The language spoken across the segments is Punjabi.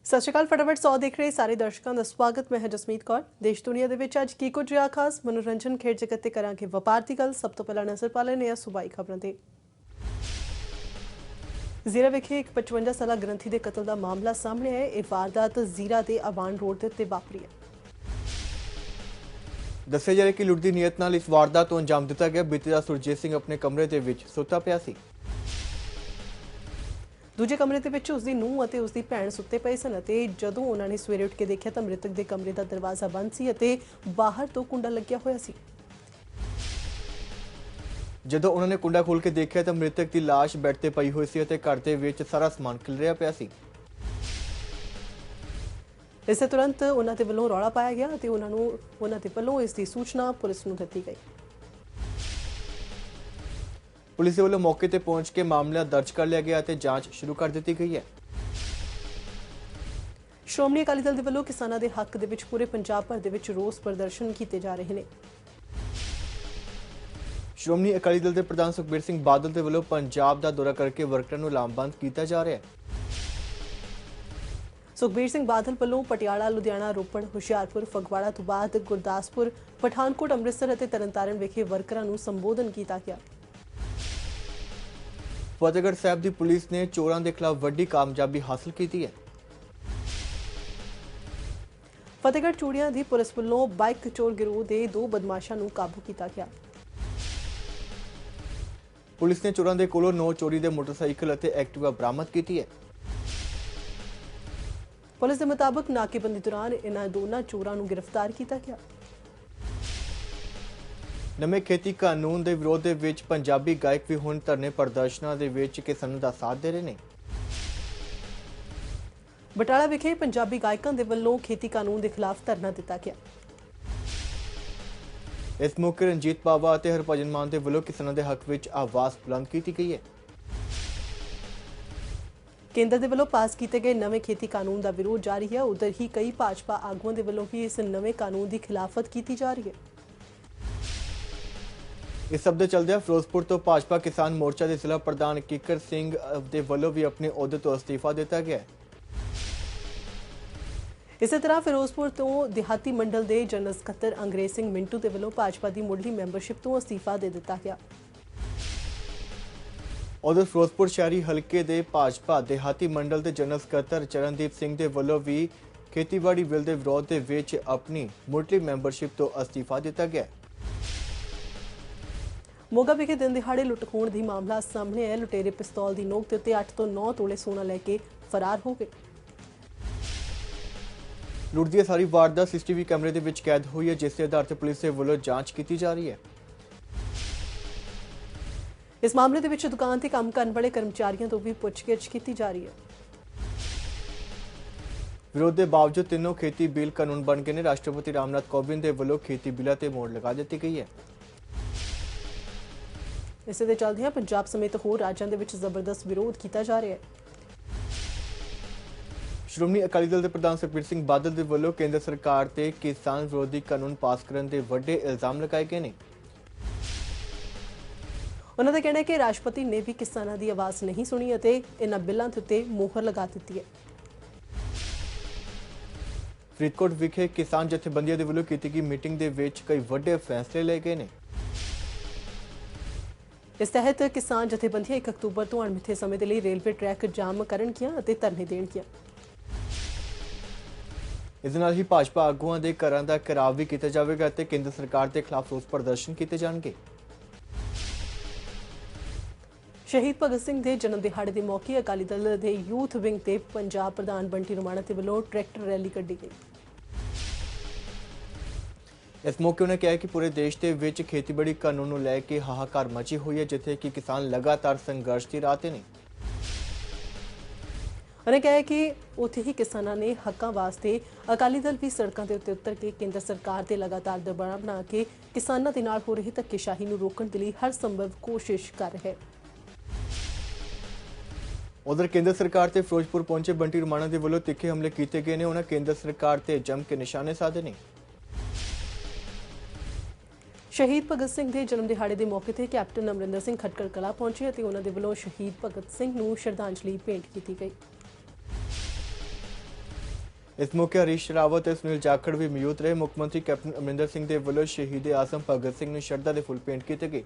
ਸਤਿ ਸ਼੍ਰੀ ਅਕਾਲ। ਫਟਾਫਟ 100 ਦੇਖ ਰਹੇ ਸਾਰੇ ਦਰਸ਼ਕਾਂ ਦਾ ਸਵਾਗਤ। ਮੈਂ ਹਾਂ ਜਸਮੀਤ ਕੌਰ। ਦੇਸ਼ ਦੁਨੀਆ ਦੇ ਵਿੱਚ ਅੱਜ ਕੀ ਕੁਝ ਰਿਹਾ ਖਾਸ, ਮਨੋਰੰਜਨ ਖੇਡ ਜਗਤ ਤੇ ਕਰਾਂਗੇ ਵਪਾਰ ਦੀ ਗੱਲ। ਸਭ ਤੋਂ ਪਹਿਲਾਂ ਨਜ਼ਰ ਪਾ ਲੈਂਦੇ ਹਾਂ ਸੂਬਾਈ ਖਬਰਾਂ ਤੇ। ਜ਼ੀਰਾ ਵਿਖੇ ਇੱਕ 55 ਸਾਲਾ ਗ੍ਰੰਥੀ ਦੇ ਕਤਲ ਦਾ ਮਾਮਲਾ ਸਾਹਮਣੇ ਆਇਆ। ਇਹ ਵਾਰਦਾਤ ਜ਼ੀਰਾ ਦੇ ਅਵਾਨ ਰੋਡ ਦੇ ਉੱਤੇ ਵਾਪਰੀ ਹੈ। ਦੱਸਿਆ ਜਾ ਰਿਹਾ ਕਿ ਲੁੱਟ ਦੀ ਨੀਅਤ ਨਾਲ ਇਸ ਵਾਰਦਾਤ ਨੂੰ ਅੰਜਾਮ ਦਿੱਤਾ ਗਿਆ। ਬੀਤੀ ਰਾਤ ਸੁਰਜੀਤ ਸਿੰਘ ਆਪਣੇ ਕਮਰੇ ਦੇ ਵਿੱਚ ਸੁੱਤਾ ਪਿਆ ਸੀ। ਦੂਜੇ ਕਮਰੇ ਦੇ ਵਿੱਚ ਉਸਦੀ ਨੂੰਹ ਅਤੇ ਉਸਦੀ ਭੈਣ ਸੁੱਤੇ ਪਏ ਸਨ ਅਤੇ ਜਦੋਂ ਉਹਨਾਂ ਨੇ ਸਵੇਰੇ ਉੱਠ ਕੇ ਦੇਖਿਆ ਤਾਂ ਮ੍ਰਿਤਕ ਦੇ ਕਮਰੇ ਦਾ ਦਰਵਾਜ਼ਾ ਬੰਦ ਸੀ ਅਤੇ ਬਾਹਰ ਤੋਂ ਕੁੰਡਾ ਲੱਗਿਆ ਹੋਇਆ ਸੀ। ਜਦੋਂ ਉਹਨਾਂ ਨੇ ਕੁੰਡਾ ਖੋਲ੍ਹ ਕੇ ਦੇਖਿਆ ਤਾਂ ਮ੍ਰਿਤਕ ਦੀ ਲਾਸ਼ ਬੈੱਡ ਤੇ ਪਈ ਹੋਈ ਸੀ ਅਤੇ ਘਰ ਦੇ ਵਿੱਚ ਸਾਰਾ ਸਮਾਨ ਖਿਲਰਿਆ ਪਿਆ ਸੀ। ਇਸੇ ਤੁਰੰਤ ਉਹਨਾਂ ਦੇ ਵੱਲੋਂ ਰੌਲਾ ਪਾਇਆ ਗਿਆ ਅਤੇ ਉਹਨਾਂ ਦੇ ਵੱਲੋਂ ਇਸ ਦੀ ਸੂਚਨਾ ਪੁਲਿਸ ਨੂੰ ਦਿੱਤੀ ਗਈ। ਪੁਲਿਸ ਦੇ ਵੱਲੋਂ ਮੌਕੇ ਤੇ ਪਹੁੰਚ ਕੇ ਮਾਮਲਾ ਦਰਜ ਕਰ ਲਿਆ ਗਿਆ ਅਤੇ ਜਾਂਚ ਸ਼ੁਰੂ ਕਰ ਦਿੱਤੀ ਗਈ ਹੈ। ਸ਼੍ਰੋਮਣੀ ਅਕਾਲੀ ਦਲ ਦੇ ਵੱਲੋਂ ਕਿਸਾਨਾਂ ਦੇ ਹੱਕ ਦੇ ਵਿੱਚ ਪੂਰੇ ਪੰਜਾਬ ਭਰ ਦੇ ਵਿੱਚ ਰੋਸ ਪ੍ਰਦਰਸ਼ਨ ਕੀਤੇ ਜਾ ਰਹੇ ਨੇ। ਸ਼੍ਰੋਮਣੀ ਅਕਾਲੀ ਦਲ ਦੇ ਪ੍ਰਧਾਨ ਸੁਖਬੀਰ ਸਿੰਘ ਬਾਦਲ ਦੇ ਵੱਲੋਂ ਪੰਜਾਬ ਦਾ ਦੌਰਾ ਕਰਕੇ ਵਰਕਰਾਂ ਨੂੰ ਲਾਮਬੰਦ ਕੀਤਾ ਜਾ ਰਿਹਾ ਹੈ। ਸੁਖਬੀਰ ਸਿੰਘ ਬਾਦਲ ਵੱਲੋਂ ਪਟਿਆਲਾ, ਲੁਧਿਆਣਾ, ਰੋਪੜ, ਹੁਸ਼ਿਆਰਪੁਰ, ਫਗਵਾੜਾ ਤੋਂ ਬਾਅਦ ਗੁਰਦਾਸਪੁਰ, ਪਠਾਨਕੋਟ, ਅੰਮ੍ਰਿਤਸਰ ਅਤੇ ਤਰਨਤਾਰਨ ਵਿਖੇ ਵਰਕਰਾਂ ਨੂੰ ਸੰਬੋਧਨ ਕੀਤਾ ਗਿਆ। ਫਤਿਹਗੜ੍ਹ ਸਾਹਿਬ ਦੀ ਪੁਲਿਸ ਨੇ ਚੋਰਾਂ ਦੇ ਖਿਲਾਫ ਵੱਡੀ ਕਾਮਯਾਬੀ ਹਾਸਲ ਕੀਤੀ ਹੈ। ਫਤਿਹਗੜ੍ਹ ਚੂੜੀਆਂ ਦੀ ਪੁਲਿਸ ਵੱਲੋਂ ਬਾਈਕ ਚੋਰ ਗਿਰੋਹ ਦੇ 2 ਬਦਮਾਸ਼ਾਂ ਨੂੰ ਕਾਬੂ ਕੀਤਾ ਗਿਆ। ਪੁਲਿਸ ਨੇ ਚੋਰਾਂ ਦੇ ਕੋਲੋਂ 9 ਚੋਰੀ ਦੇ ਮੋਟਰਸਾਈਕਲ ਅਤੇ ਐਕਟਿਵਾ ਬਰਾਮਦ ਕੀਤੀ ਹੈ। ਪੁਲਿਸ ਦੇ ਮੁਤਾਬਕ ਨਾਕੇਬੰਦੀ ਦੌਰਾਨ ਇਹਨਾਂ ਦੋਨਾਂ ਚੋਰਾਂ ਨੂੰ ਗ੍ਰਿਫਤਾਰ ਕੀਤਾ ਗਿਆ। ਨਵੇਂ ਖੇਤੀ ਕਾਨੂੰਨ ਦੇ ਵਿਰੋਧ ਦੇ ਵਿੱਚ ਪੰਜਾਬੀ ਗਾਇਕ ਵੀ ਹੁਣ ਧਰਨੇ ਪ੍ਰਦਰਸ਼ਨਾਂ ਦੇ ਵਿੱਚ ਕਿਸਾਨਾਂ ਦਾ ਸਾਥ ਦੇ ਰਹੇ ਨੇ। ਬਟਾਲਾ ਵਿਖੇ ਪੰਜਾਬੀ ਗਾਇਕਾਂ ਦੇ ਵੱਲੋਂ ਖੇਤੀ ਕਾਨੂੰਨ ਦੇ ਖਿਲਾਫ ਧਰਨਾ ਦਿੱਤਾ ਗਿਆ। ਇਸ ਮੌਕੇ ਰਣਜੀਤ ਬਾਵਾ ਅਤੇ ਹਰਭਜਨ ਮਾਨ ਦੇ ਵੱਲੋਂ ਕਿਸਾਨਾਂ ਦੇ ਹੱਕ ਵਿੱਚ ਆਵਾਜ਼ ਬੁਲੰਦ ਕੀਤੀ ਗਈ ਹੈ। ਕੇਂਦਰ ਦੇ ਵੱਲੋਂ ਪਾਸ ਕੀਤੇ ਗਏ ਨਵੇਂ ਖੇਤੀ ਕਾਨੂੰਨ ਦਾ ਵਿਰੋਧ ਜਾਰੀ ਹੈ। ਉਧਰ ਹੀ ਕਈ ਭਾਜਪਾ ਆਗੂਆਂ ਦੇ ਵੱਲੋਂ ਵੀ ਇਸ ਨਵੇਂ ਕਾਨੂੰਨ ਦੀ ਖਿਲਾਫਤ ਕੀਤੀ ਜਾ ਰਹੀ ਹੈ। ਇਸ ਸਭ ਦੇ ਚਲਦਿਆਂ ਫਿਰੋਜ਼ਪੁਰ ਤੋਂ ਭਾਜਪਾ ਕਿਸਾਨ ਮੋਰਚਾ ਦੇ ਜ਼ਿਲ੍ਹਾ ਪ੍ਰਧਾਨ ਕਿੱਕਰ ਸਿੰਘ ਦੇ ਵੱਲੋਂ ਵੀ ਆਪਣੇ ਅਹੁਦੇ ਤੋਂ ਅਸਤੀਫਾ ਦਿੱਤਾ ਗਿਆ ਹੈ। ਇਸੇ ਤਰ੍ਹਾਂ ਫਿਰੋਜ਼ਪੁਰ ਤੋਂ ਦਿਹਾਤੀ ਮੰਡਲ ਦੇ ਜਨਰਲ ਸਕੱਤਰ ਅੰਗਰੇਜ਼ ਸਿੰਘ ਮਿੰਟੂ ਦੇ ਵੱਲੋਂ ਭਾਜਪਾ ਦੀ ਮੁੱਢਲੀ ਮੈਂਬਰਸ਼ਿਪ ਤੋਂ ਅਸਤੀਫਾ ਦੇ ਦਿੱਤਾ ਗਿਆ। ਉਧਰ ਫਿਰੋਜ਼ਪੁਰ ਸ਼ਹਿਰੀ ਹਲਕੇ ਦੇ ਭਾਜਪਾ ਦਿਹਾਤੀ ਮੰਡਲ ਦੇ ਜਨਰਲ ਸਕੱਤਰ ਚਰਨਦੀਪ ਸਿੰਘ ਦੇ ਵੱਲੋਂ ਵੀ ਖੇਤੀਬਾੜੀ ਬਿੱਲ ਦੇ ਵਿਰੋਧ ਦੇ ਵਿੱਚ ਆਪਣੀ ਮੁੱਢਲੀ ਮੈਂਬਰਸ਼ਿਪ ਤੋਂ ਅਸਤੀਫਾ ਦਿੱਤਾ ਗਿਆ। ਮੋਗਾ ਵਿਖੇ ਦਿਨ ਦਿਹਾੜੇ ਲੁੱਟ ਖੋਹਣ ਦੀ ਮਾਮਲਾ ਸਾਹਮਣੇ ਆਇਆ। ਲੁਟੇਰੇ ਪਿਸਤੌਲ ਦੀ ਨੋਕ ਦੇ ਉੱਤੇ 8 ਤੋਂ 9 ਤੋਲੇ ਸੋਨਾ ਲੈ ਕੇ ਫਰਾਰ ਹੋ ਗਏ। ਲੁੱਟ ਦੀ ਸਾਰੀ ਵਾਰਦਾਤ ਸੀਸੀਟੀਵੀ ਕੈਮਰੇ ਦੇ ਵਿੱਚ ਕੈਦ ਹੋਈ ਹੈ, ਜਿਸ ਦੇ ਆਧਾਰ ਤੇ ਪੁਲਿਸ ਦੇ ਵੱਲੋਂ ਜਾਂਚ ਕੀਤੀ ਜਾ ਰਹੀ ਹੈ। ਇਸ ਮਾਮਲੇ ਦੇ ਵਿੱਚ ਦੁਕਾਨ ਤੇ ਕੰਮ ਕਰਨ ਵਾਲੇ ਕਰਮਚਾਰੀਆਂ ਤੋਂ ਵੀ ਪੁੱਛਗਿੱਛ ਕੀਤੀ ਜਾ ਰਹੀ ਹੈ। ਵਿਰੋਧ ਦੇ ਬਾਵਜੂਦ ਤਿੰਨੋਂ ਖੇਤੀ ਬਿੱਲ ਕਾਨੂੰਨ ਬਣ ਗਏ ਨੇ। ਰਾਸ਼ਟਰਪਤੀ ਰਾਮਨਾਥ ਕੋਵਿੰਦ ਦੇ ਵੱਲੋਂ ਖੇਤੀ ਬਿੱਲਾਂ ਤੇ ਮੋਹਰ ਲਗਾ ਦਿੱਤੀ ਗਈ ਹੈ। ਇਸੇ ਦੇ ਚੱਲਦਿਆਂ ਪੰਜਾਬ ਸਮੇਤ ਹੋਰ ਰਾਜਾਂ ਦੇ ਵਿੱਚ ਜ਼ਬਰਦਸਤ ਵਿਰੋਧ ਕੀਤਾ ਜਾ ਰਿਹਾ ਹੈ। ਸ਼੍ਰੋਮਣੀ ਅਕਾਲੀ ਦਲ ਦੇ ਪ੍ਰਧਾਨ ਸੁਖਬੀਰ ਸਿੰਘ ਬਾਦਲ ਦੇ ਵੱਲੋਂ ਕੇਂਦਰ ਸਰਕਾਰ ਤੇ ਕਿਸਾਨ ਵਿਰੋਧੀ ਕਾਨੂੰਨ ਪਾਸ ਕਰਨ ਦੇ ਵੱਡੇ ਇਲਜ਼ਾਮ ਲਗਾਏ ਗਏ ਨੇ। ਉਹਨਾਂ ਦਾ ਕਹਿਣਾ ਹੈ ਕਿ ਰਾਸ਼ਟਰਪਤੀ ਨੇ ਵੀ ਕਿਸਾਨਾਂ ਦੀ ਆਵਾਜ਼ ਨਹੀਂ ਸੁਣੀ ਅਤੇ ਇਹਨਾਂ ਬਿੱਲਾਂ ਦੇ ਉੱਤੇ ਮੋਹਰ ਲਗਾ ਦਿੱਤੀ ਹੈ। ਫਰੀਦਕੋਟ ਵਿਖੇ ਕਿਸਾਨ ਜਥੇਬੰਦੀਆਂ ਦੇ ਵੱਲੋਂ ਕੀਤੀ ਗਈ ਮੀਟਿੰਗ ਦੇ ਵਿੱਚ ਕਈ ਵੱਡੇ ਫੈਸਲੇ ਲਏ ਗਏ ਨੇ। ਇਸ ਤਹਿਤ ਕਿਸਾਨ ਜਥੇਬੰਦੀਆਂ 1 ਅਕਤੂਬਰ ਤੋਂ ਅਣਮਿੱਥੇ ਸਮੇਂ ਦੇ ਲਈ ਰੇਲਵੇ ਟਰੈਕ ਜਾਮ ਕਰਨਗੀਆਂ ਅਤੇ ਧਰਨੇ ਦੇਣਗੀਆਂ। ਇਸ ਨਾਲ ਹੀ ਭਾਜਪਾ ਆਗੂਆਂ ਦੇ ਘਰਾਂ ਦਾ ਘਿਰਾਵ ਵੀ ਕੀਤਾ ਜਾਵੇਗਾ ਅਤੇ ਕੇਂਦਰ ਸਰਕਾਰ ਦੇ ਖਿਲਾਫ ਰੋਸ ਪ੍ਰਦਰਸ਼ਨ ਕੀਤੇ ਜਾਣਗੇ। ਸ਼ਹੀਦ ਭਗਤ ਸਿੰਘ ਦੇ ਜਨਮ ਦਿਹਾੜੇ ਦੇ ਮੌਕੇ ਅਕਾਲੀ ਦਲ ਦੇ ਯੂਥ ਵਿੰਗ ਤੇ ਪੰਜਾਬ ਪ੍ਰਧਾਨ ਬੰਟੀ ਰਮਾਣਾ ਦੇ ਵੱਲੋਂ ਟਰੈਕਟਰ ਰੈਲੀ ਕੱਢੀ ਗਈ। ਇਸ ਮੌਕੇ ਉਹਨਾਂ ਕਿਹਾ ਕਿ ਪੂਰੇ ਦੇਸ਼ ਦੇ ਵਿੱਚ ਖੇਤੀਬਾੜੀ ਕਾਨੂੰਨ ਨੂੰ ਲੈ ਕੇ ਹਾਹਾਕਾਰ ਮਚੀ ਹੋਈ ਹੈ, ਜਿੱਥੇ ਕਿ ਕਿਸਾਨ ਲਗਾਤਾਰ ਸੰਘਰਸ਼ ਦੀ ਰਾਹ ਤੇ ਨੇ। ਉਹਨੇ ਕਿਹਾ ਕਿ ਉੱਥੇ ਹੀ ਕਿਸਾਨਾਂ ਨੇ ਹੱਕਾਂ ਵਾਸਤੇ ਅਕਾਲੀ ਦਲ ਵੀ ਸੜਕਾਂ ਦੇ ਉੱਤੇ ਉਤਰ ਕੇ ਕੇਂਦਰ ਸਰਕਾਰ ਤੇ ਲਗਾਤਾਰ ਦਬਾਅ ਬਣਾ ਕੇ ਕਿਸਾਨਾਂ ਦੇ ਨਾਲ ਹੋ ਰਹੀ ਧੱਕੇਸ਼ਾਹੀ ਨੂੰ ਰੋਕਣ ਦੇ ਲਈ ਹਰ ਸੰਭਵ ਕੋਸ਼ਿਸ਼ ਕਰ ਰਿਹਾ ਹੈ। ਉਧਰ ਕੇਂਦਰ ਸਰਕਾਰ ਤੇ ਫਿਰੋਜ਼ਪੁਰ ਪਹੁੰਚੇ ਬੰਟੀ ਰਮਾਣਾ ਦੇ ਵੱਲੋਂ ਤਿੱਖੇ ਹਮਲੇ ਕੀਤੇ ਗਏ ਨੇ। ਉਹਨਾਂ ਕੇਂਦਰ ਸਰਕਾਰ ਤੇ ਜੰਮ ਕੇ ਨਿਸ਼ਾਨੇ ਸਾਧੇ ਨੇ। ਸ਼ਹੀਦ ਭਗਤ ਸਿੰਘ ਦੇ ਜਨਮ ਦਿਹਾੜੇ ਦੇ ਮੌਕੇ ਤੇ ਕੈਪਟਨ ਅਮਰਿੰਦਰ ਸਿੰਘ ਖਟਕੜ ਕਲਾਂ ਪਹੁੰਚੇ ਅਤੇ ਉਹਨਾਂ ਦੇ ਵੱਲੋਂ ਸ਼ਹੀਦ ਭਗਤ ਸਿੰਘ ਨੂੰ ਸ਼ਰਧਾਂਜਲੀ ਭੇਂਟ ਕੀਤੀ ਗਈ। इस मौके हरीश रावत ते सुनील जाखड़ भी मौजूद रहे। मुख मंत्री कैप्टन अमरिंदर सिंह दे वल्लों शहीद आजम भगत सिंह नूं शरधा दे फुੱਲ भेंट किए गए।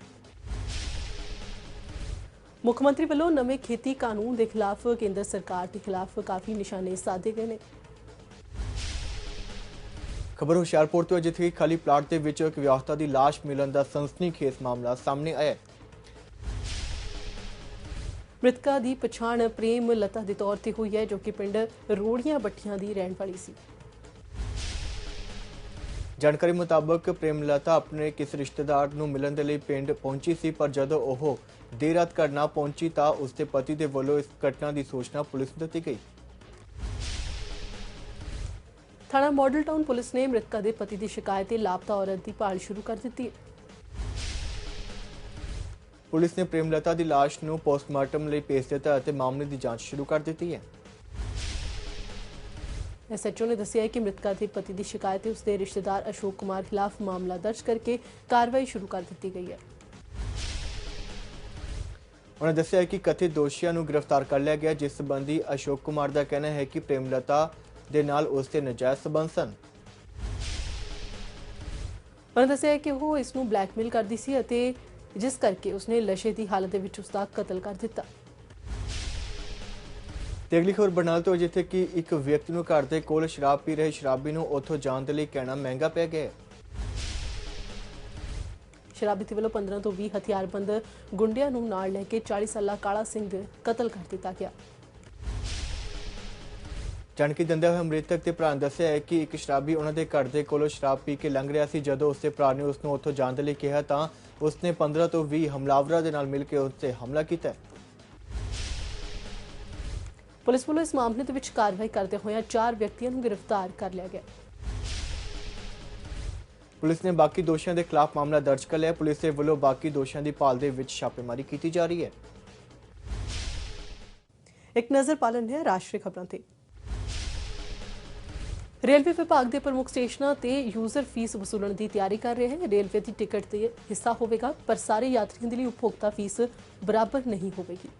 ਮੁੱਖ ਮੰਤਰੀ ਵੱਲੋਂ ਨਵੇਂ ਖੇਤੀ ਕਾਨੂੰਨ ਦੇ ਖਿਲਾਫ ਕੇਂਦਰ ਸਰਕਾਰ ਦੇ ਖਿਲਾਫ ਕਾਫੀ ਨਿਸ਼ਾਨੇ ਸਾਧੇ ਗਏ ਨੇ। खबर हुशियारपुर तो जिथे खाली प्लाट के विच एक विआहता की लाश मिलन का सनसनीखेज मामला सामने आया। ਮ੍ਰਿਤਕਾ ਦੀ ਪਛਾਣ ਪ੍ਰੇਮ ਲਤਾ ਦੇ ਤੌਰ ਤੇ ਹੋਈ ਹੈ, ਜੋ ਕਿ ਪਿੰਡ ਰੋੜੀਆਂ ਬੱਠੀਆਂ ਦੀ ਰਹਿਣ ਵਾਲੀ ਸੀ। जानकारी मुताबक प्रेमलता अपने किसी रिश्तेदार नूं मिलन दे लई पिंड पहुंची सी, पर जदों ओह देर रात घर ना पहुंची तां उसके पति दे वल्लों इस घटना की सूचना पुलिस नूं दित्ती गई। थाना मॉडल टाउन पुलिस ने मृतका के पति की शिकायत ते लापता औरत की भाल शुरू कर दी है। पुलिस ने प्रेमलता की लाश नूं पोस्टमार्टम लई भेज दिता अते मामले की जांच शुरू कर दी है। एसएचओ ने दस्सिया कि मृतका के पति की शिकायत उसके रिश्तेदार अशोक कुमार खिलाफ मामला दर्ज करके कार्रवाई शुरू कर दी गई है। उन्होंने दस्सिया कि कथित दोषियों नूं गिरफ्तार कर लिया गया, जिस संबंधी अशोक कुमार का कहना है कि प्रेमलता दे नाल उसके नाजायज संबंध सन। उन्होंने दस्सिया कि वो इसनूं ब्लैकमेल करदी सी अते जिस करके उसने नशे की हालत विच उसका कतल कर दिता। ते अगली खबर बरनाल तो जिथे कि एक व्यक्ति नूं घर दे कोल शराब पी रहे शराबी नूं उत्थों जाण दे लई कहना महंगा पै गया। शराबी ते वल्लों 15 ਤੋਂ 20 हथियारबंद गुंडियां नूं नाल लैके 40 साला काला सिंह कतल कर दिता गया। जानकारी दिंदे होए मृतक के भरा ने दस्सिया है कि एक शराबी उन्हां दे घर दे कोलों शराब पी के लंघ रहा सी। जदों उसके भरा ने उसनूं उत्थों जाण दे लई कहा तां उसने 15 ਤੋਂ 20 हमलावरां दे नाल मिल के उस ते हमला कीता। पुलिस वालों इस मामले के विच कार्रवाई करते हुए 4 व्यक्तियों को गिरफ्तार कर लिया गया। पुलिस ने बाकी दोषियों के खिलाफ मामला दर्ज कर लिया। पुलिस के वल्लों बाकी दोषियों की भाल दे विच छापेमारी की जा रही है। एक नज़र पा लेंदे हां राष्ट्रीय खबरां ते। रेलवे विभाग के प्रमुख स्टेशनों ते यूजर फीस वसूलण की तैयारी कर रहे हैं। रेलवे की टिकट ते हिस्सा होगा, पर सारे यात्रियों के लिए उपभोक्ता फीस बराबर नहीं होगी।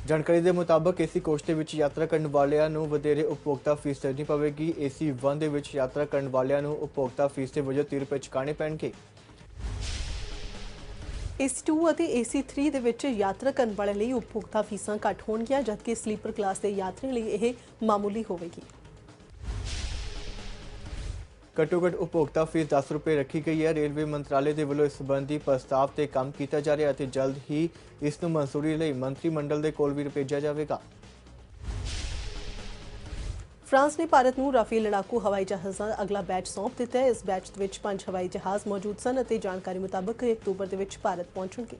जानकारी के मुताबक एसी कोच के विच यात्रा करने वालियां नूं वधेरे उपभोक्ता फीस देनी पवेगी। एसी 1 दे विच यात्रा करने वालियां नूं उपभोक्ता फीस के वजह 30 रुपए चुकाने पैणगे। एसी 2 ਅਤੇ एसी 3 ਦੇ ਵਿੱਚ यात्रा करने वाले ਲਈ उपभोक्ता फीसां घट ਹੋਣਗੀਆਂ, जबकि स्लीपर क्लास के यात्रियों ਲਈ ਇਹ मामूली होगी। घट्टो घट उपभोक्ता फीस 10 रुपए रखी गई है। रेलवे मंत्रालय के वल्लों इस संबंधी प्रस्ताव से काम किया जा रहा है। जल्द ही इसनूं मंजूरी लई मंत्रिमंडल के कोल भी भेजा जाएगा। फ्रांस ने भारत नूं राफेल लड़ाकू हवाई जहाज़ां दा अगला बैच सौंप दिता है। इस बैच दे विच 5 हवाई जहाज़ मौजूद सन अते जानकारी मुताबक अक्तूबर दे विच भारत पहुंचणगे।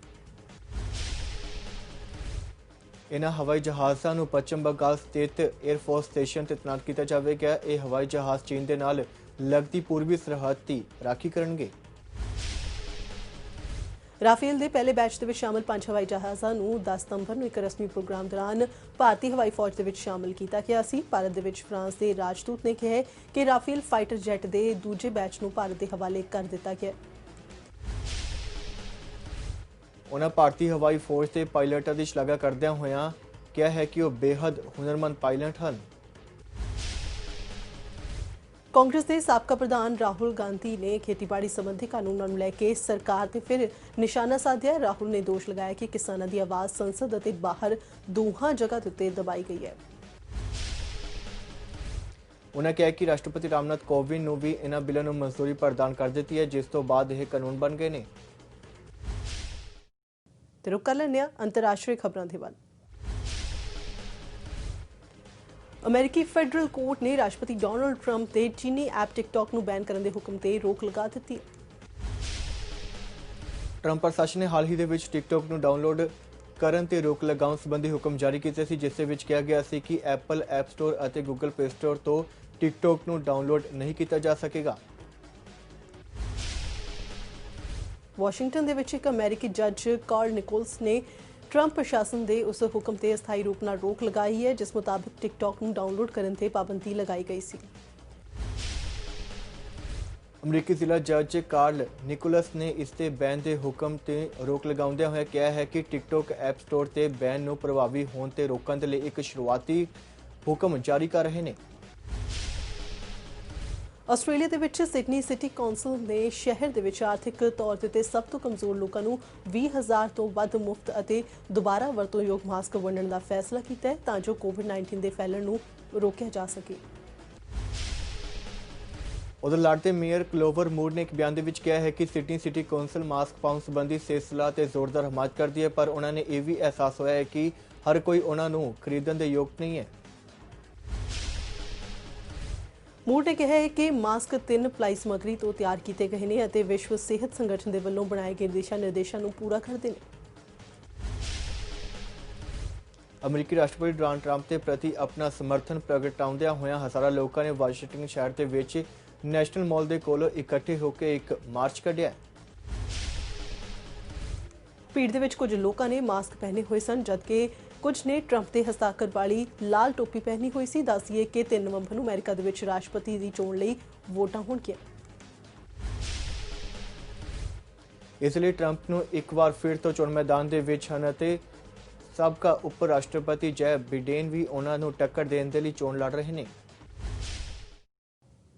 इन्हां हवाई जहाज़ां नूं पश्चिम बंगाल स्थित एयरफोर्स स्टेशन ते तैनात किया जाएगा। ये हवाई जहाज़ चीन दे नाल लगती पूर्वी सरहद की राखी करेंगे। राफेल के पहले बैच के शामिल 5 हवाई जहाज़ों को 10 सितंबर को एक रस्मी प्रोग्राम दौरान भारतीय हवाई फौज के शामिल किया गया सी। भारत के फ्रांस के राजदूत ने कहा कि राफेल फाइटर जैट के दूजे बैच को भारत के हवाले कर दिता गया। उन्होंने भारतीय हवाई फौज के पायलटों की शलाघा करदे होया कहा है कि वह बेहद हुनरमंद पायलट हैं। कांग्रेस के साबका प्रधान राहुल गांधी ने खेतीबाड़ी संबंधी कानूनों को लेकर सरकार ते फिर निशाना साधिया। राहुल ने दोष लगाया कि किसानों की आवाज़ संसद और बाहर दोहां जगह के उत्ते दबाई गई है। उन्होंने कहा कि राष्ट्रपति रामनाथ कोविंद ने भी इन्हां बिलों को मंजूरी प्रदान कर दी है, जिस तो बाद यह कानून बन गए हैं। रुक कर लेने अंतरराष्ट्रीय खबरों के बाद। अमेरिकी फैडरल कोर्ट ने राष्ट्रपति डोनाल्ड ट्रंप के चीनी ऐप टिकटॉक को बैन करने के हुक्म से रोक लगा दी है। ट्रंप प्रशासन ने हाल ही दे विच टिकटॉक को डाउनलोड करने ते रोक लगाउण संबंधी हुक्म जारी किए सी, जिस विच कहा गया सी कि एप्पल ऐप स्टोर और गूगल प्ले स्टोर तो टिकटॉक को डाउनलोड नहीं किया जा सकेगा। वाशिंगटन दे विच एक अमेरिकी जज कार्ल निकोल्स ने ट्रंप प्रशासन के उस हुक्म से अस्थाई रूप में रोक लगाई है, जिस मुताबिक टिकटॉक को डाउनलोड करने से पाबंदी लगाई गई सी। अमरीकी जिला जज कार्ल निकोलस ने इसके बैन के हुक्म से रोक लगाउंदे हुए कहा है कि टिकटॉक ऐप स्टोर से बैन को प्रभावी होने से रोकने के लिए एक शुरुआती ਹੁਕਮ ਜਾਰੀ ਕਰ ਰਹੇ ਨੇ। ਆਸਟ੍ਰੇਲੀਆ ਦੇ ਵਿੱਚ ਸਿਡਨੀ ਸਿਟੀ ਕੌਂਸਲ ਨੇ ਸ਼ਹਿਰ ਦੇ ਵਿੱਚ ਆਰਥਿਕ ਤੌਰ ਤੇ ਸਭ ਤੋਂ ਕਮਜ਼ੋਰ ਲੋਕਾਂ ਨੂੰ 20,000 ਤੋਂ ਵੱਧ ਮੁਫਤ ਅਤੇ ਦੁਬਾਰਾ ਵਰਤੋਂਯੋਗ ਮਾਸਕ ਵੰਡਣ ਦਾ ਫੈਸਲਾ ਕੀਤਾ ਹੈ ਤਾਂ ਜੋ ਕੋਵਿਡ-19 ਦੇ ਫੈਲਣ ਨੂੰ ਰੋਕਿਆ ਜਾ ਸਕੇ। ਉਧਰ ਲਾਰਡ ਮੇਅਰ ਕਲੋਵਰ ਮੂਰ ਨੇ ਇੱਕ ਬਿਆਨ ਦੇ ਵਿੱਚ ਕਿਹਾ ਹੈ ਕਿ ਸਿਡਨੀ ਸਿਟੀ ਕੌਂਸਲ ਮਾਸਕ ਪਾਉਣ ਸੰਬੰਧੀ ਸਿਲਸਿਲਾ ਤੇ ਜ਼ੋਰਦਾਰ ਹਮਾਇਤ ਕਰਦੀ ਹੈ, ਪਰ ਉਹਨਾਂ ਨੇ ਇਹ ਵੀ ਅਹਿਸਾਸ ਹੋਇਆ ਹੈ ਕਿ ਹਰ ਕੋਈ ਉਹਨਾਂ ਨੂੰ ਖਰੀਦਣ ਦੇ ਯੋਗ ਨਹੀਂ ਹੈ। ਮੂਰ ਨੇ ਕਿਹਾ ਹੈ ਕਿ ਮਾਸਕ 3 ਪਲਾਈ ਸਮੱਗਰੀ ਤੋਂ ਤਿਆਰ ਕੀਤੇ ਗਏ ਨੇ ਅਤੇ ਵਿਸ਼ਵ ਸਿਹਤ ਸੰਗਠਨ ਦੇ ਵੱਲੋਂ ਬਣਾਏ ਗਏ ਦਿਸ਼ਾ ਨਿਰਦੇਸ਼ਾਂ ਨੂੰ ਪੂਰਾ ਕਰਦੇ ਨੇ। ਅਮਰੀਕੀ ਰਾਸ਼ਟਰਪਤੀ ਡੋਨਾਲਡ ਟਰੰਪ ਦੇ ਪ੍ਰਤੀ ਆਪਣਾ ਸਮਰਥਨ ਪ੍ਰਗਟਾਉਂਦਿਆਂ ਹੋਇਆਂ ਹਜ਼ਾਰਾਂ ਲੋਕਾਂ ਨੇ ਵਾਸ਼ਿੰਗਟਨ ਸ਼ਹਿਰ ਦੇ ਵਿੱਚ ਨੈਸ਼ਨਲ ਮਾਲ ਦੇ ਕੋਲ ਇਕੱਠੇ ਹੋ ਕੇ ਇੱਕ ਮਾਰਚ ਕੱਢਿਆ। ਭੀੜ ਦੇ ਵਿੱਚ ਕੁਝ ਲੋਕਾਂ ਨੇ ਮਾਸਕ ਪਹਿਨੇ ਹੋਏ ਸਨ ਜਦਕਿ ਕੁਝ ਨੇ ਟਰੰਪ ਦੇ ਹਸਤਾਖਰ ਵਾਲੀ ਲਾਲ ਟੋਪੀ ਪਹਿਨੀ ਹੋਈ ਸੀ। ਦੱਸੀਏ ਕਿ 3 ਨਵੰਬਰ ਨੂੰ ਅਮਰੀਕਾ ਦੇ ਵਿੱਚ ਰਾਸ਼ਟਰਪਤੀ ਦੀ ਚੋਣ ਲਈ ਵੋਟਾਂ ਹੋਣਗੀਆਂ। ਇਸ ਲਈ ਟਰੰਪ ਨੂੰ ਇੱਕ ਵਾਰ ਫਿਰ ਤੋਂ ਚੋਣ ਮੈਦਾਨ ਦੇ ਵਿੱਚ ਹਨ ਅਤੇ ਸਾਬਕਾ ਉਪ ਰਾਸ਼ਟਰਪਤੀ ਜੈ ਬਿਡੇਨ ਵੀ ਉਹਨਾਂ ਨੂੰ ਟੱਕਰ ਦੇਣ ਦੇ ਲਈ ਚੋਣ ਲੜ ਰਹੇ ਨੇ।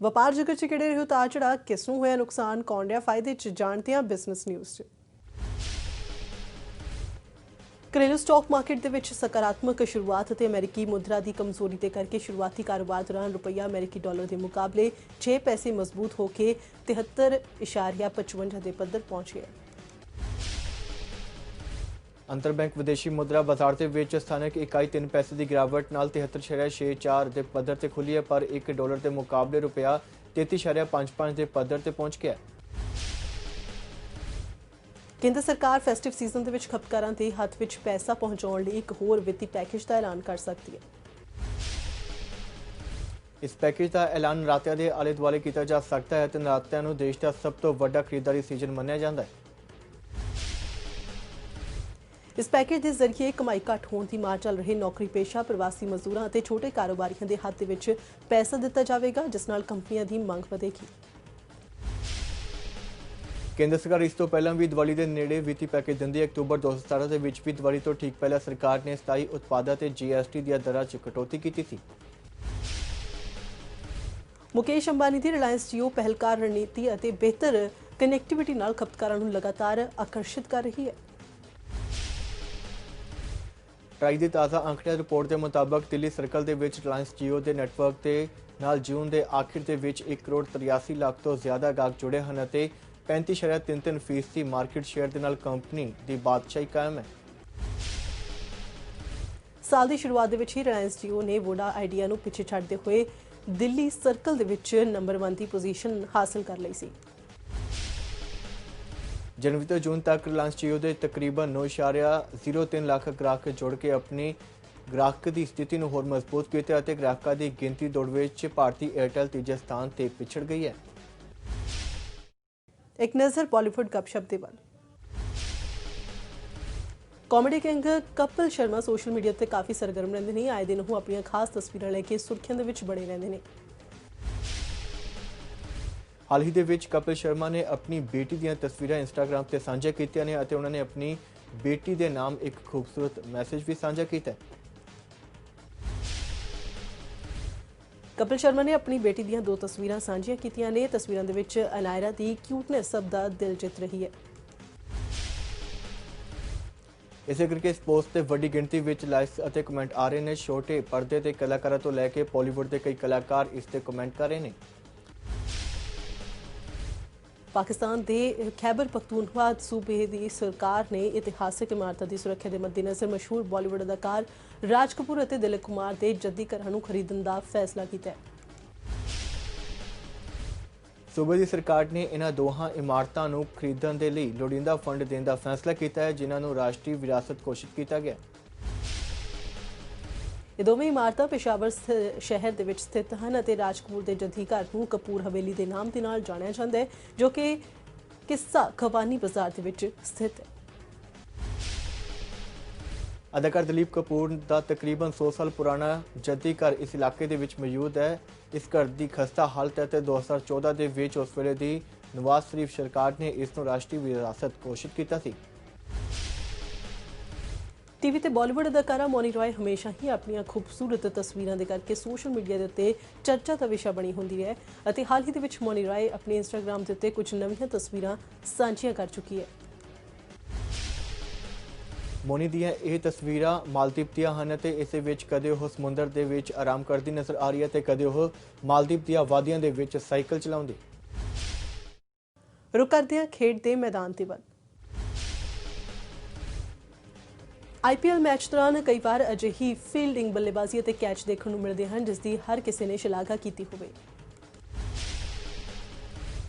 ਵਪਾਰ ਜਗਤ 'ਚ ਕਿਹੜੇ ਰਹੇ ਉਤਾਰ ਚੜ੍ਹਾਅ, ਕਿਸ ਨੂੰ ਹੋਇਆ ਨੁਕਸਾਨ, ਕੌਣ ਰਿਹਾ ਫਾਇਦੇ 'ਚ, ਜਾਣਦੇ ਹਾਂ ਬਿਜ਼ਨਸ ਨਿਊਜ਼ 'ਚ। ਘਰੇਲੂ ਸਟਾਕ ਮਾਰਕੀਟ ਦੇ ਵਿੱਚ ਸਕਾਰਾਤਮਕ ਸ਼ੁਰੂਆਤ ਅਤੇ ਅਮਰੀਕੀ ਮੁਦਰਾ ਦੀ ਕਮਜ਼ੋਰੀ ਦੇ ਕਰਕੇ ਸ਼ੁਰੂਆਤੀ ਕਾਰੋਬਾਰ ਦੌਰਾਨ ਰੁਪਈਆ ਅਮਰੀਕੀ ਡਾਲਰ ਦੇ ਮੁਕਾਬਲੇ 6 ਪੈਸੇ ਮਜ਼ਬੂਤ ਹੋ ਕੇ 73.55 ਦੇ ਪੱਧਰ ਪਹੁੰਚ ਗਿਆ। ਅੰਤਰਬੈਂਕ ਵਿਦੇਸ਼ੀ ਮੁਦਰਾ ਬਾਜ਼ਾਰ ਦੇ ਵਿੱਚ ਸਥਾਨਕ ਇਕਾਈ 3 ਪੈਸੇ ਦੀ ਗਿਰਾਵਟ ਨਾਲ 73.64 ਦੇ ਪੱਧਰ ਤੇ ਖੁੱਲੀ ਹੈ, ਪਰ $1 ਦੇ ਮੁਕਾਬਲੇ ਰੁਪਇਆ 33.55 ਦੇ ਪੱਧਰ ਤੇ ਪਹੁੰਚ ਗਿਆ। ਕੇਂਦਰ ਸਰਕਾਰ ਫੈਸਟਿਵ ਸੀਜ਼ਨ ਦੇ ਵਿੱਚ ਖਪਤਕਾਰਾਂ ਦੇ ਹੱਥ ਵਿੱਚ ਪੈਸਾ ਪਹੁੰਚਾਉਣ ਲਈ ਇੱਕ ਹੋਰ ਵਿੱਤੀ ਪੈਕੇਜ ਦਾ ਐਲਾਨ ਕਰ ਸਕਦੀ ਹੈ। ਇਸ ਪੈਕੇਜ ਦਾ ਐਲਾਨ ਨਰਾਤਿਆਂ ਦੇ ਆਲੇ ਦੁਆਲੇ ਕੀਤਾ ਜਾ ਸਕਦਾ ਹੈ ਤੇ ਨਰਾਤਿਆਂ ਨੂੰ ਦੇਸ਼ ਦਾ ਸਭ ਤੋਂ ਵੱਡਾ ਖਰੀਦਦਾਰੀ ਸੀਜ਼ਨ ਮੰਨਿਆ ਜਾਂਦਾ ਹੈ। ਇਸ ਪੈਕੇਜ ਦੇ ਜ਼ਰੀਏ ਕਮਾਈ ਘੱਟ ਹੋਣ ਦੀ ਮਾਰ ਚੱਲ ਰਹੇ ਨੌਕਰੀ ਪੇਸ਼ਾ ਪ੍ਰਵਾਸੀ ਮਜ਼ਦੂਰਾਂ ਅਤੇ ਛੋਟੇ ਕਾਰੋਬਾਰੀਆਂ ਦੇ ਹੱਥ ਦੇ ਵਿੱਚ ਪੈਸਾ ਦਿੱਤਾ ਜਾਵੇਗਾ, ਜਿਸ ਨਾਲ ਕੰਪਨੀਆਂ ਦੀ ਮੰਗ ਵਧੇਗੀ। ਕੇਂਦਰ ਸਰਕਾਰ ਇਸ ਤੋਂ ਪਹਿਲਾਂ ਵੀ ਦੀਵਾਲੀ ਦੇ ਨੇੜੇ ਵਿੱਤੀ ਪੈਕੇਜ ਦਿੰਦੀ ਹੈ। ਅਕਤੂਬਰ 2017 ਦੇ ਵਿੱਚ ਵੀ ਦੀਵਾਲੀ ਤੋਂ ਠੀਕ ਪਹਿਲਾਂ ਸਰਕਾਰ ਨੇ ਸਥਾਈ ਉਤਪਾਦਾਂ ਤੇ GST ਦੀਆਂ ਦਰਾਂ 'ਚ ਕਟੌਤੀ ਕੀਤੀ ਸੀ। ਮੁਕੇਸ਼ ਅੰਬਾਨੀ ਦੀ ਰਿਲਾਇੰਸ ਜੀਓ ਪਹਿਲਕਾਰ ਰਣਨੀਤੀ ਅਤੇ ਬਿਹਤਰ ਕਨੈਕਟੀਵਿਟੀ ਨਾਲ ਖਪਤਕਾਰਾਂ ਨੂੰ ਲਗਾਤਾਰ ਆਕਰਸ਼ਿਤ ਕਰ ਰਹੀ ਹੈ। ਟਰਾਈ ਦੀ ਤਾਜ਼ਾ ਅੰਕੜਿਆਂ ਰਿਪੋਰਟ ਦੇ ਮੁਤਾਬਕ ਦਿੱਲੀ ਸਰਕਲ ਦੇ ਵਿੱਚ ਰਿਲਾਇੰਸ ਜੀਓ ਦੇ ਨੈਟਵਰਕ ਦੇ ਨਾਲ ਜੂਨ ਦੇ ਆਖਿਰ ਦੇ ਵਿੱਚ 1,83,00,000 ਤੋਂ ਜ਼ਿਆਦਾ ਗਾਹਕ ਜੁੜੇ ਹਨ ਅਤੇ 35.33% ਮਾਰਕੀਟ ਸ਼ੇਅਰ ਦੇ ਨਾਲ ਕੰਪਨੀ ਦੀ ਬਾਦਸ਼ਾਹੀ ਕਾਇਮ ਹੈ। ਸਾਲ ਦੀ ਸ਼ੁਰੂਆਤ ਦੇ ਵਿੱਚ ਹੀ ਰਿਲਾਇੰਸ ਜੀਓ ਨੇ ਵੋਡਾ ਆਈਡੀਆ ਨੂੰ ਪਿੱਛੇ ਛੱਡਦੇ ਹੋਏ ਦਿੱਲੀ ਸਰਕਲ ਦੇ ਵਿੱਚ ਨੰਬਰ 1 ਦੀ ਪੋਜੀਸ਼ਨ ਹਾਸਲ ਕਰ ਲਈ ਸੀ। ਜਨਵਰੀ ਤੋਂ ਜੂਨ ਤੱਕ ਰਿਲਾਇੰਸ ਜੀਓ ਦੇ ਤਕਰੀਬਨ 9.03 ਲੱਖ ਗ੍ਰਾਹਕ ਜੁੜ ਕੇ ਆਪਣੀ ਗ੍ਰਾਹਕ ਦੀ ਸਥਿਤੀ ਨੂੰ ਹੋਰ ਮਜ਼ਬੂਤ ਕੀਤਾ ਅਤੇ ਗ੍ਰਾਹਕਾਂ ਦੀ ਗਿਣਤੀ ਦੌੜ ਵਿੱਚ ਭਾਰਤੀ ਏਅਰਟੈਲ ਤੀਜੇ ਸਥਾਨ ਤੇ ਪਿਛੜ ਗਈ ਹੈ। ਇੱਕ ਨਜ਼ਰ ਬਾਲੀਵੁੱਡ ਗੱਪਸ਼ਪ ਦੇ ਵੱਲ। Comedy king Kapil Sharma social media ਤੇ ਕਾਫੀ ਸਰਗਰਮ ਰਹਿੰਦੇ ਨੇ। ਆਏ ਦਿਨ ਉਹ ਆਪਣੀਆਂ ਖਾਸ ਤਸਵੀਰਾਂ ਲੈ ਕੇ ਸੁਰਖੀਆਂ ਦੇ ਵਿੱਚ ਬਣੇ ਰਹਿੰਦੇ ਨੇ। ਹਾਲ ਹੀ ਦੇ ਵਿੱਚ ਕਪਿਲ ਸ਼ਰਮਾ ਨੇ ਆਪਣੀ ਬੇਟੀ ਦੀਆਂ ਤਸਵੀਰਾਂ ਇੰਸਟਾਗ੍ਰਾਮ ਤੇ ਸਾਂਝਾ ਕੀਤੀਆਂ ਨੇ ਅਤੇ ਉਹਨਾਂ ਨੇ ਆਪਣੀ ਬੇਟੀ ਦੇ ਨਾਮ ਇੱਕ ਖੂਬਸੂਰਤ ਮੈਸੇਜ ਵੀ ਸਾਂਝਾ ਕੀਤਾ ਹੈ। ਕਪਿਲ ਸ਼ਰਮਾ ਨੇ ਆਪਣੀ ਬੇਟੀ ਦੀਆਂ 2 ਤਸਵੀਰਾਂ ਸਾਂਝੀਆਂ ਕੀਤੀਆਂ ਨੇ। ਤਸਵੀਰਾਂ ਦੇ ਵਿੱਚ ਅਨਾਇਰਾ ਦੀ ਕਿਊਟਨੈਸ ਸਭ ਦਾ ਦਿਲ ਜਿੱਤ ਰਹੀ ਹੈ। ਇਸੇ ਕਰਕੇ ਇਸ ਪੋਸਟ ਤੇ ਵੱਡੀ ਗਿਣਤੀ ਵਿੱਚ ਲਾਈਕਸ ਅਤੇ ਕਮੈਂਟ ਆ ਰਹੇ ਨੇ। ਛੋਟੇ ਪਰਦੇ ਤੇ ਕਲਾਕਾਰਾਂ ਤੋਂ ਲੈ ਕੇ ਬਾਲੀਵੁੱਡ ਦੇ ਕਈ ਕਲਾਕਾਰ ਇਸ ਤੇ ਕਮੈਂਟ ਕਰ ਰਹੇ ਨੇ। ਪਾਕਿਸਤਾਨ ਦੇ ਖੈਬਰ ਪਖਤੂਨਖਵਾ ਸੂਬੇ ਦੀ ਸਰਕਾਰ ਨੇ ਇਤਿਹਾਸਕ ਇਮਾਰਤਾਂ ਦੀ ਸੁਰੱਖਿਆ ਦੇ ਮੱਦੇਨਜ਼ਰ ਮਸ਼ਹੂਰ ਬਾਲੀਵੁੱਡ ਅਦਾਕਾਰ ਰਾਜ ਕਪੂਰ ਅਤੇ ਦਿਲੀਪ ਕੁਮਾਰ ਦੇ ਜੱਦੀ ਘਰਾਂ ਨੂੰ ਖਰੀਦਣ ਦਾ ਫੈਸਲਾ ਕੀਤਾ ਹੈ। ਸੂਬੇ ਦੀ ਸਰਕਾਰ ਨੇ ਇਹਨਾਂ ਦੋਹਾਂ ਇਮਾਰਤਾਂ ਨੂੰ ਖਰੀਦਣ ਦੇ ਲਈ ਲੋੜੀਂਦਾ ਫੰਡ ਦੇਣ ਦਾ ਫੈਸਲਾ ਕੀਤਾ ਹੈ, ਜਿਨ੍ਹਾਂ ਨੂੰ ਰਾਸ਼ਟਰੀ ਵਿਰਾਸਤ ਘੋਸ਼ਿਤ ਕੀਤਾ ਗਿਆ। ਇਹ ਦੋਵੇਂ ਇਮਾਰਤਾਂ ਪੇਸ਼ਾਵਰ ਸ਼ਹਿਰ ਦੇ ਵਿੱਚ ਸਥਿਤ ਹਨ ਅਤੇ ਰਾਜ ਕਪੂਰ ਦੇ ਜੱਦੀ ਘਰ ਨੂੰ ਕਪੂਰ ਹਵੇਲੀ ਦੇ ਨਾਮ ਦੇ ਨਾਲ ਜਾਣਿਆ ਜਾਂਦਾ ਹੈ, ਜੋ ਕਿ ਕਿੱਸਾ ਖਵਾਨੀ ਬਾਜ਼ਾਰ ਦੇ ਵਿੱਚ ਸਥਿਤ ਹੈ। ਅਦਾਕਾਰ ਦਲੀਪ ਕਪੂਰ ਦਾ ਤਕਰੀਬਨ 100 ਸਾਲ ਪੁਰਾਣਾ ਜੱਦੀ ਘਰ ਇਸ ਇਲਾਕੇ ਦੇ ਵਿੱਚ ਮੌਜੂਦ ਹੈ। ਇਸ ਘਰ ਦੀ ਖਸਤਾ ਹਾਲਤ ਹੈ ਤੇ 2014 ਦੇ ਵਿੱਚ ਉਸ ਵੇਲੇ ਦੀ ਨਵਾਜ਼ ਸ਼ਰੀਫ ਸਰਕਾਰ ਨੇ ਇਸ ਨੂੰ ਰਾਸ਼ਟਰੀ ਵਿਰਾਸਤ ਘੋਸ਼ਿਤ ਕੀਤਾ ਸੀ। ਟੀਵੀ ਤੇ ਬਾਲੀਵੁੱਡ ਅਦਾਕਾਰਾ ਮੌਨੀ ਰॉय ਹਮੇਸ਼ਾ ਹੀ ਆਪਣੀਆਂ ਖੂਬਸੂਰਤ ਤਸਵੀਰਾਂ ਦੇ ਕਰਕੇ ਸੋਸ਼ਲ ਮੀਡੀਆ ਦੇ ਉੱਤੇ ਚਰਚਾ ਦਾ ਵਿਸ਼ਾ ਬਣੀ ਹੁੰਦੀ ਹੈ ਅਤੇ ਹਾਲ ਹੀ ਦੇ ਵਿੱਚ ਮੌਨੀ ਰॉय ਆਪਣੇ ਇੰਸਟਾਗ੍ਰam ਦੇ ਉੱਤੇ ਕੁਝ ਨਵੀਆਂ ਤਸਵੀਰਾਂ ਸਾਂਝੀਆਂ ਕਰ ਚੁੱਕੀ ਹੈ। ਮੋਨੀ ਦੀਆਂ ਇਹ ਤਸਵੀਰਾਂ ਮਾਲਦੀਵ ਦੀਆਂ ਹਨ ਤੇ ਇਸ ਵਿੱਚ ਕਦੇ ਉਹ ਸਮੁੰਦਰ ਦੇ ਵਿੱਚ ਆਰਾਮ ਕਰਦੀ ਨਜ਼ਰ ਆ ਰਹੀ ਹੈ ਤੇ ਕਦੇ ਉਹ ਮਾਲਦੀਵ ਦੀਆਂ ਵਾਦੀਆਂ ਦੇ ਵਿੱਚ ਸਾਈਕਲ ਚਲਾਉਂਦੀ। ਰੁਕ ਕਰਦੇ ਹਾਂ ਖੇਡ ਦੇ ਮੈਦਾਨ ਤੇ ਵੱਲ। ਆਈਪੀਐਲ ਮੈਚ ਦੌਰਾਨ ਕਈ ਵਾਰ ਅਜਿਹੀ ਫੀਲਡਿੰਗ ਬੱਲੇਬਾਜ਼ੀ ਅਤੇ ਕੈਚ ਦੇਖਣ ਨੂੰ ਮਿਲਦੇ ਹਨ ਜਿਸ ਦੀ ਹਰ ਕਿਸੇ ਨੇ ਸ਼ਲਾਘਾ ਕੀਤੀ ਹੋਵੇ।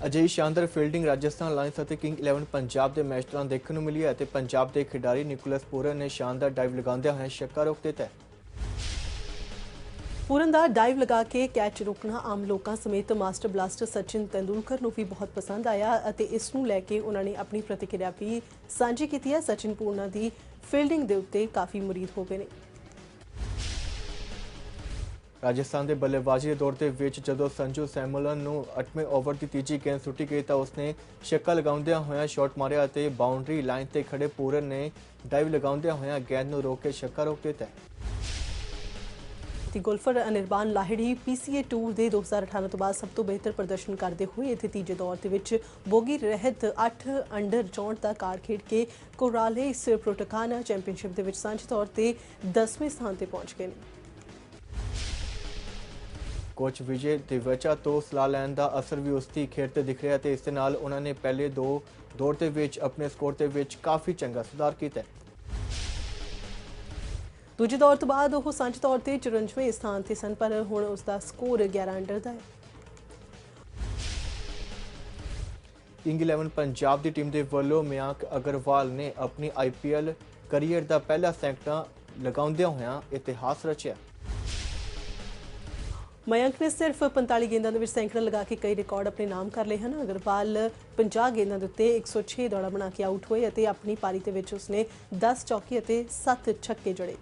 ਅਜਿਹੀ ਸ਼ਾਨਦਾਰ ਫੀਲਡਿੰਗ ਰਾਜਸਥਾਨ ਲਾਇਨਸ ਅਤੇ ਕਿੰਗ 11 ਪੰਜਾਬ ਦੇ ਮੈਚ ਦੌਰਾਨ ਦੇਖਣ ਨੂੰ ਮਿਲੀ ਹੈ ਤੇ ਪੰਜਾਬ ਦੇ ਖਿਡਾਰੀ ਨਿਕੋਲਸ ਪੂਰਨ ਨੇ ਸ਼ਾਨਦਾਰ ਡਾਈਵ ਲਗਾਉਂਦਿਆਂ ਹੋਇਆਂ ਛੱਕਾ ਰੋਕ ਦਿੱਤਾ। ਪੂਰਨ ਦਾ ਡਾਈਵ ਲਗਾ ਕੇ ਕੈਚ ਰੋਕਣਾ ਆਮ ਲੋਕਾਂ ਸਮੇਤ ਮਾਸਟਰ ਬਲਾਸਟਰ ਸਚਿਨ ਤੇਂਦੁਲਕਰ ਨੂੰ ਵੀ ਬਹੁਤ ਪਸੰਦ ਆਇਆ ਅਤੇ ਇਸ ਨੂੰ ਲੈ ਕੇ ਉਹਨਾਂ ਨੇ ਆਪਣੀ ਪ੍ਰਤੀਕਿਰਿਆ ਵੀ ਸਾਂਝੀ ਕੀਤੀ ਹੈ। ਸਚਿਨ ਪੂਰਨਾ ਦੀ ਫੀਲਡਿੰਗ ਦੇ ਉੱਤੇ ਕਾਫੀ ਮੁਰੀਦ ਹੋ ਗਏ ਨੇ। ਰਾਜਸਥਾਨ ਦੇ ਬੱਲੇਬਾਜ਼ੀ ਦੇ ਦੌਰ ਦੇ ਵਿੱਚ ਜਦੋਂ ਸੰਜੂ ਸੈਮੂਅਲਨ ਨੂੰ 8ਵੇਂ ਓਵਰ ਦੀ ਤੀਜੀ ਗੇਂਦ ਸੁੱਟੀ ਗਈ ਤਾਂ ਉਸਨੇ ਛੱਕਾ ਲਗਾਉਂਦਿਆਂ ਹੋਇਆਂ ਸ਼ਾਟ ਮਾਰਿਆ ਅਤੇ ਬਾਉਂਡਰੀ ਲਾਈਨ ਤੇ ਖੜੇ ਪੂਰਨ ਨੇ ਡਾਈਵ ਲਗਾਉਂਦਿਆਂ ਹੋਇਆਂ ਗੇਂਦ ਨੂੰ ਰੋਕ ਕੇ ਛੱਕਾ ਰੋਕ ਦਿੱਤਾ। ਗੋਲਫਰ ਅਨਿਰਬਾਨ ਲਾਹਿੜੀ PCA ਟੂਰ ਦੇ 2018 ਤੋਂ ਬਾਅਦ ਸਭ ਤੋਂ ਬਿਹਤਰ ਪ੍ਰਦਰਸ਼ਨ ਕਰਦੇ ਹੋਏ ਇੱਥੇ ਤੀਜੇ ਦੌਰ ਦੇ ਵਿੱਚ ਬੋਗੀ ਰਹਿਤ 8 ਅੰਡਰ 64 ਦਾ ਕਾਰਡ ਖੇਡ ਕੇ ਕੋਰਾਲੇਸ ਪ੍ਰੋਟੋਕਾਨਾ ਚੈਂਪੀਅਨਸ਼ਿਪ ਦੇ ਵਿੱਚ ਸਾਂਝੇ ਤੌਰ ਤੇ 10ਵੇਂ ਸਥਾਨ ਤੇ ਪਹੁੰਚ ਗਏ ਨੇ। ਕੋਚ ਵਿਜੇ ਦਿਵਚਾ ਤੋਂ ਸਲਾਹ ਲੈਣ ਦਾ ਅਸਰ ਵੀ ਉਸ ਦੀ ਖੇਡ ਤੇ ਦਿਖ ਰਿਹਾ ਤੇ ਇਸ ਦੇ ਨਾਲ ਉਹਨਾਂ ਨੇ ਪਹਿਲੇ ਦੋ ਦੌਰ ਦੇ ਵਿੱਚ ਆਪਣੇ ਸਕੋਰ ਦੇ ਵਿੱਚ ਕਾਫੀ ਚੰਗਾ ਸੁਧਾਰ ਕੀਤਾ। ਦੂਜੇ ਦੌਰ ਤੋਂ ਬਾਅਦ ਉਹ ਸਾਂਝੇ ਤੌਰ ਤੇ 54ਵੇਂ ਸਥਾਨ ਤੇ ਸਨ ਪਰ ਹੁਣ ਉਸ ਦਾ ਸਕੋਰ 11 ਅੰਡਰ ਦਾ ਹੈ। ਕਿੰਗ 11 ਪੰਜਾਬ ਦੀ ਟੀਮ ਦੇ ਵੱਲੋਂ ਮਯੰਕ ਅਗਰਵਾਲ ਨੇ ਆਪਣੀ IPL ਕਰੀਅਰ ਦਾ ਪਹਿਲਾ ਸੈਂਕੜਾ ਲਗਾਉਂਦਿਆਂ ਹੋਇਆਂ ਇਤਿਹਾਸ ਰਚਿਆ। ਮਯੰਕ ਨੇ ਸਿਰਫ 45 ਗੇਂਦਾਂ ਦੇ ਵਿੱਚ ਸੈਂਕੜਾ ਲਗਾ ਕੇ ਕਈ ਰਿਕਾਰਡ ਆਪਣੇ ਨਾਮ ਕਰ ਲਏ ਹਨ। ਅਗਰਵਾਲ 50 ਗੇਂਦਾਂ ਦੇ ਉੱਤੇ 106 ਦੌੜਾਂ ਬਣਾ ਕੇ ਆਊਟ ਹੋਏ ਅਤੇ ਆਪਣੀ ਪਾਰੀ ਦੇ ਵਿੱਚ ਉਸਨੇ 10 ਚੌਕੇ ਅਤੇ 7 ਛੱਕੇ ਜੜੇ।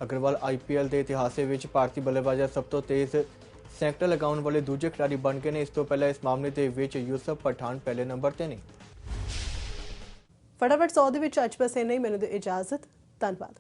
ਅਗਰਵਾਲ IPL ਦੇ ਇਤਿਹਾਸ ਵਿੱਚ ਭਾਰਤੀ ਬੱਲੇਬਾਜ਼ਾਂ ਸਭ ਤੋਂ ਤੇਜ਼ ਸੈਂਕੜਾ ਲਗਾਉਣ ਵਾਲੇ ਦੂਜੇ ਖਿਡਾਰੀ ਬਣ ਗਏ ਨੇ। ਇਸ ਤੋਂ ਪਹਿਲਾਂ ਇਸ ਮਾਮਲੇ ਦੇ ਵਿੱਚ ਯੂਸਫ ਪਠਾਨ ਪਹਿਲੇ ਨੰਬਰ ਤੇ ਨੇ। ਫਟਾਫਟ 100 ਦੇ ਵਿੱਚ ਅੱਜ ਬਸ ਇੰਨਾ ਹੀ। ਮੈਨੂੰ ਦਿਓ ਇਜਾਜ਼ਤ। ਧੰਨਵਾਦ।